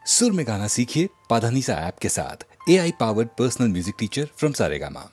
सुर में गाना सीखिए पाधानीसा ऐप के साथ। AI powered personal music teacher from Saregama.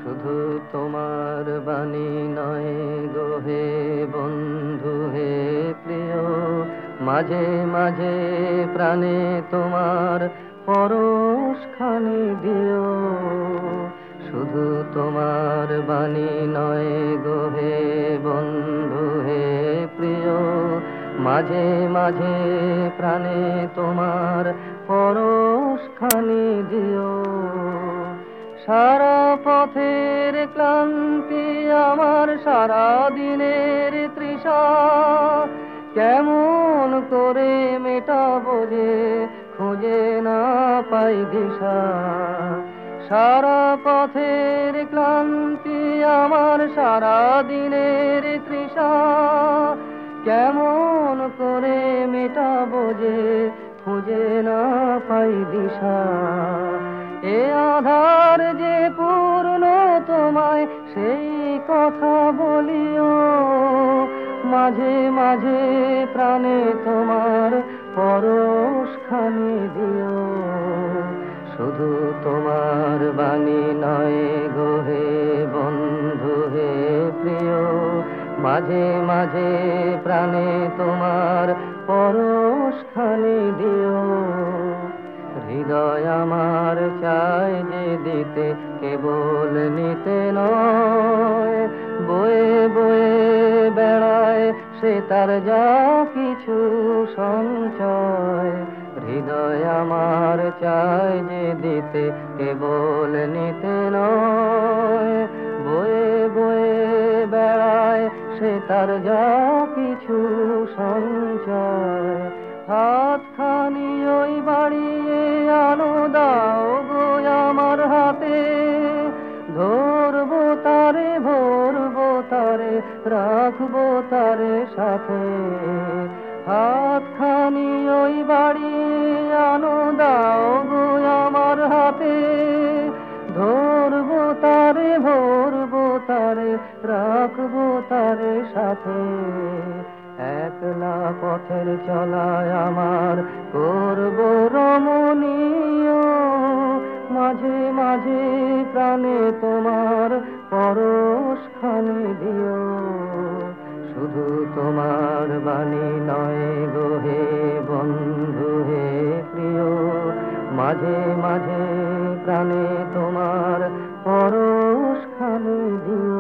শুধু তোমার বাণী নয় গো হে বন্ধু হে প্রিয়, মাঝে মাঝে প্রাণে তোমার পরশখানি দিও। শুধু তোমার বাণী নয় গো হে বন্ধু হে প্রিয়, মাঝে মাঝে প্রাণে তোমার পরশখানি দিও। সারা পথের ক্লান্তি আমার সারা দিনের তৃষা, কেমন করে মেটাবো যে খুঁজে না পাই দিশা। সারা পথের ক্লান্তি আমার সারা দিনের তৃষা, কেমন করে মেটাবো যে খুঁজে না পাই দিশা। এ আধার যে পূর্ণ তোমায় সেই কথা বলিও, মাঝে মাঝে প্রাণে তোমার পরশখানি দিও। শুধু তোমার বাণী নয় গো হে বন্ধু হে প্রিয়, মাঝে মাঝে প্রাণে তোমার পরশখানি দিও। হৃদয় আমার চায় যে দিতে, কেবল নিতে নয়। বয়ে বয়ে বেড়ায় সে তার যা কিছু সঞ্চয়। হৃদয় আমার চায় যে দিতে, কেবল নিতে নয়। বয়ে বয়ে বেড়ায় সে তার যা কিছু সঞ্চয়। হাতখানি ওই বাড়িয়ে আনো দাও গো আমার হাতে, ধরবো তারে ভরবো তারে রাখবো তারে সাথে। হাতখানি ওই বাড়িয়ে আনো দাও গো আমার হাতে, ধরবো তারে ভরবো তারে রাখবো তারে সাথে। একলা পথের চলায় আমার করব রমণীয়, মাঝে মাঝে প্রাণে তোমার পরশখানি দিও। শুধু তোমার বাণী নয় গো হে বন্ধু হে প্রিয়, মাঝে মাঝে প্রাণে তোমার পরশখানি দিও।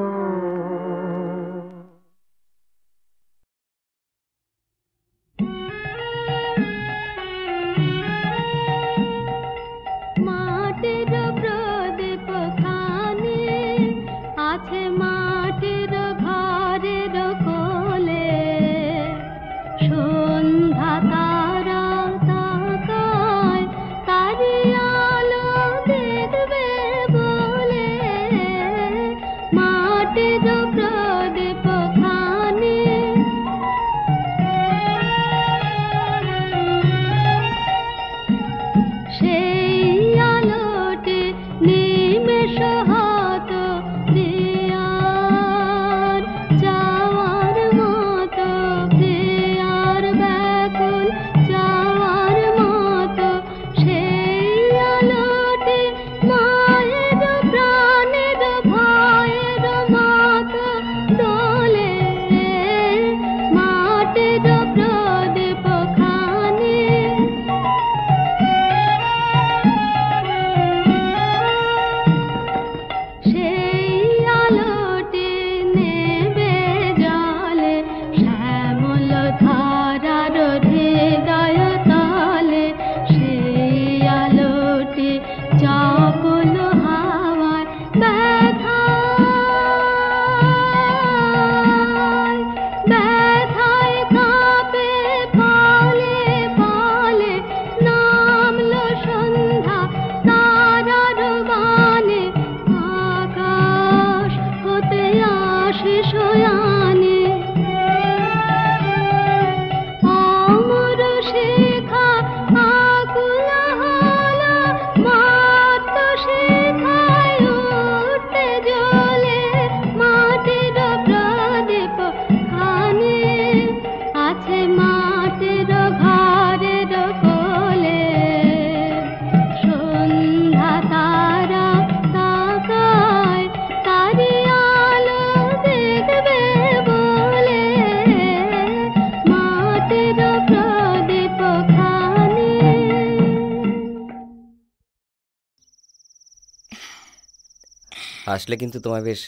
আসলে কিন্তু তোমায় বেশ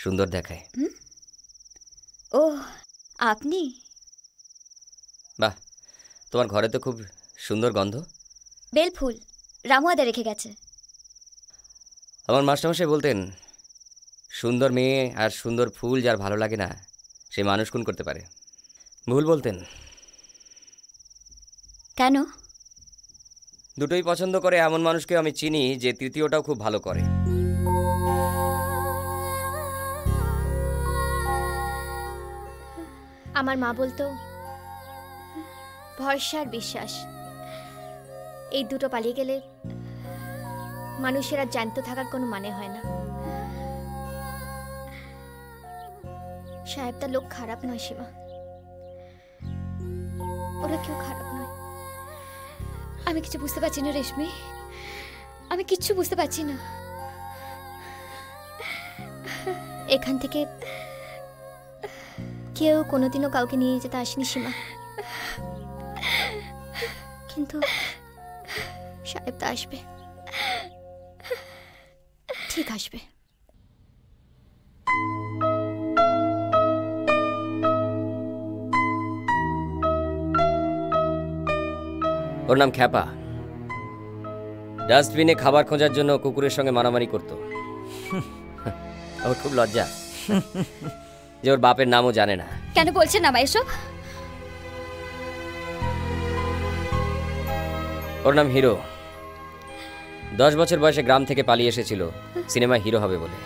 সুন্দর দেখায়। ও আপনি? বাহ, তোমার ঘরে তো খুব সুন্দর গন্ধ। বেলফুল রামুয়াদা রেখে গেছে। আমার মাস্টারমশাই বলতেন, সুন্দর মেয়ে আর সুন্দর ফুল যার ভালো লাগে না সে মানুষ খুন করতে পারে। ভুল বলতেন। কেন? দুটোই পছন্দ করে এমন মানুষকে আমি চিনি যে তৃতীয়টাও খুব ভালো করে। আমার মা বলতো ভরসা আর বিশ্বাস এই দুটো পালিয়ে গেলে মানুষের আর জ্যান্ত থাকার কোনো মানে হয় না। সাহেবটা লোক খারাপ নয় সীমা, ওরা কেউ খারাপ নয়। আমি কিছু বুঝতে পারছি না রেশমি, আমি কিচ্ছু বুঝতে পারছি না। এখান থেকে কেউ কোনোদিনও কাউকে নিয়ে যেতে আসেনি সীমা, কিন্তু সাহেব তো আসবে, ঠিক আসবে। ওর নাম খ্যাপা। ডাস্টবিনে খাবার খোঁজার জন্য কুকুরের সঙ্গে মারামারি করত। আমার খুব লজ্জা যে ওর বাপের নামও জানে না। কেন বলছেন না এসব? ওর নাম হিরো। 10 বছর বয়সে গ্রাম থেকে পালিয়ে এসেছিল সিনেমায় হিরো হবে বলে।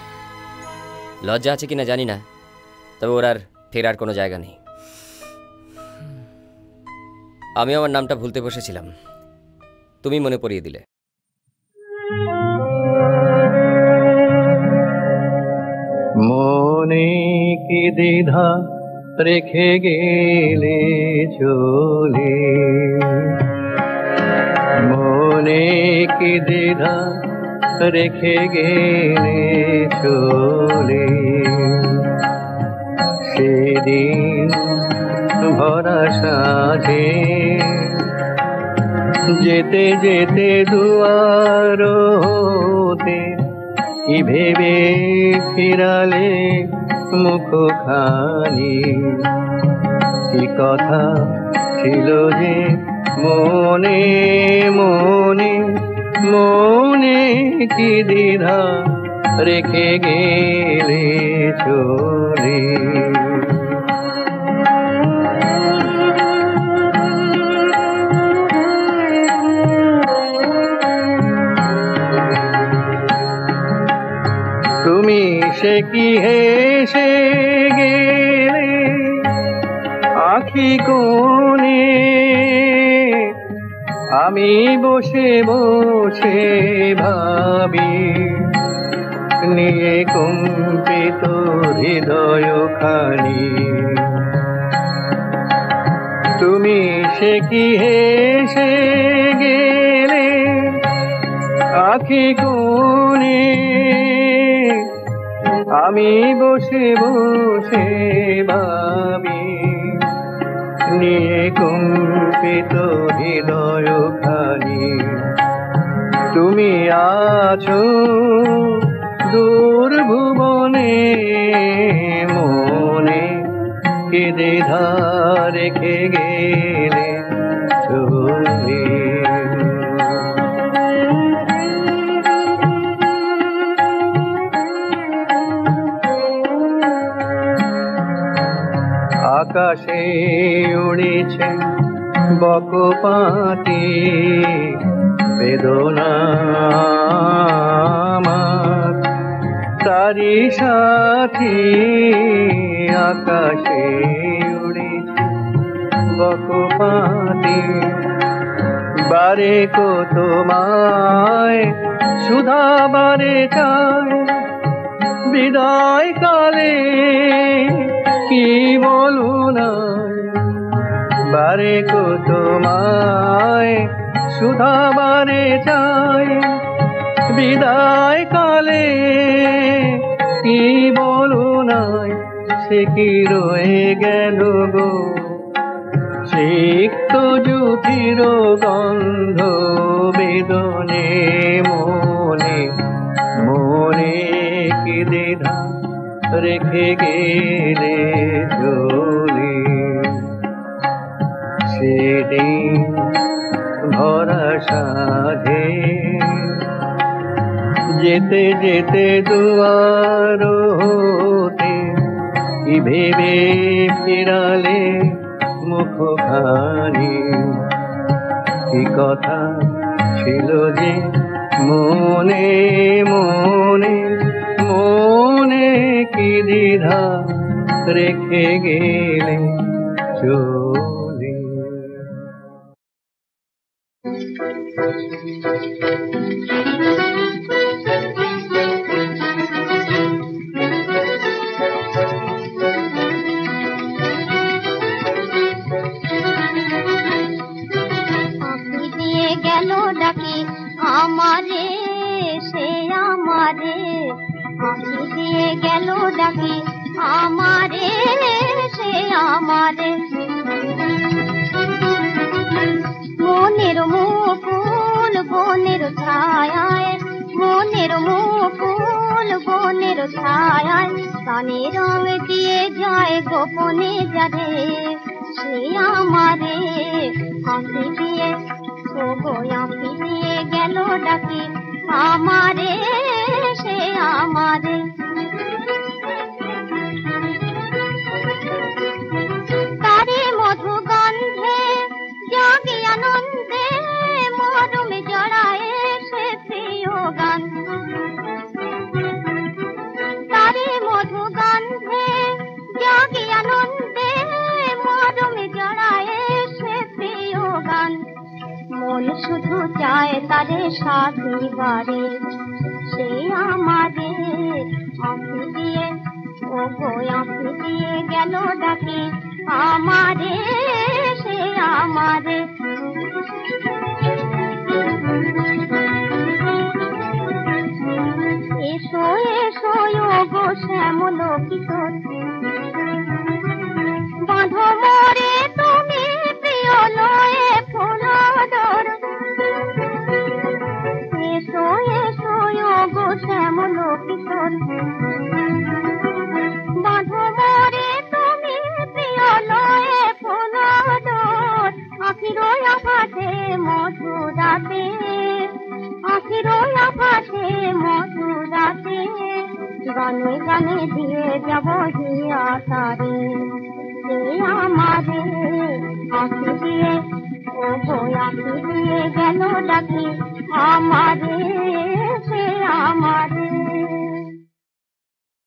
লজ্জা আছে কিনা জানি না, তবে ওর আর ফেরার কোনো জায়গা নেই। আমি আমার নামটা ভুলতে বসেছিলাম, তুমি মনে পড়িয়ে দিলে। মনে কি দ্বিধা রেখে গেলে চলে, মনে কি দ্বিধা রেখে গেলে চলে, সেদিন ভরা সাজে যেতে যেতে দুয়ার হতে কি ভেবে ফিরালে মুখখানি, কি কথা ছিল যে মনে মনে, মনে কি দ্বিধা রেখে গেলে চলে। তুমি সে কি হেসে গেলে আখি কোণে, আমি বসে বসে ভাবি নিয়ে কম্পিত হৃদয় খানি। তুমি সে কি হেসে গেলে আখি কোণে, আমি বসে বসে ভাবি নিয়ে কম্পিত হৃদয় খানি। তুমি আছো দূর ভুবনে, মনে কে দ্বিধা রেখে গেলে চলে। আকাশে উড়েছে বকপাতি বেদনা আমার, তারি সাথী আকাশে উড়েছে বকপাতি, বারে কো তোমায় সুধা বারে চায়, বিদায় কালে কি বলু না, বারে কো তোমায় সুধা বারে চায়, বিদায় কালে কি বলু নাই, সে কি রয়ে গেল গো সিক্ত জুতির গন্ধ বেদনে, মনে মনে কি দ্বিধা রেখে গেলে চলে। সেদিন ভরা সাধে যেতে যেতে দুয়ার হতে কি ভেবে ফিরালে মুখখানি, কি কথা ছিল যে মনে মনে, মনে কি দ্বিধা রেখে গেলে চলে। দিয়ে আমারে সে আমারে আঁখি দিয়ে গেল ডাকি আমারে সে আমারে মনের মুকুল বনের ছায়ায় মনের মুকুল বনের ছায়ায় কানে রং দিয়ে যায় গোপনে যারে সে আমারে আঁখি দিয়ে ও গো আঁখি দিয়ে গেল ডাকি আমারে সে আমারে তারে মধু গন্ধে জাগি আনন্দে মরমে জড়ায় সে প্রিয় গান তারে মধু গন্ধে জাগি আনন্দে মরমে জড়ায় সে প্রিয় গান মন শুধু চায় তারে সাথী বারে সে আমারে আঁখি দিয়ে ও গো আঁখি দিয়ে গেল ডাকি আমারে সে আমারে এসো এসো ও গো শ্যামল কিশোর বাঁধো মোরে তুমি প্রিয় লয়ে ফুলদর এসো এসো ও গো শ্যামল কিশোর বাঁধো মোরে তুমি প্রিয় লয়ে ফুলদর আখিরো আকাশে মধুরাতে আখিরো আকাশে মধুরাতে গানে গানে দিয়ে যাব হিয়া তারে সে আমারে আঁখি দিয়ে ও গো আঁখি দিয়ে গেল ডাকি আমার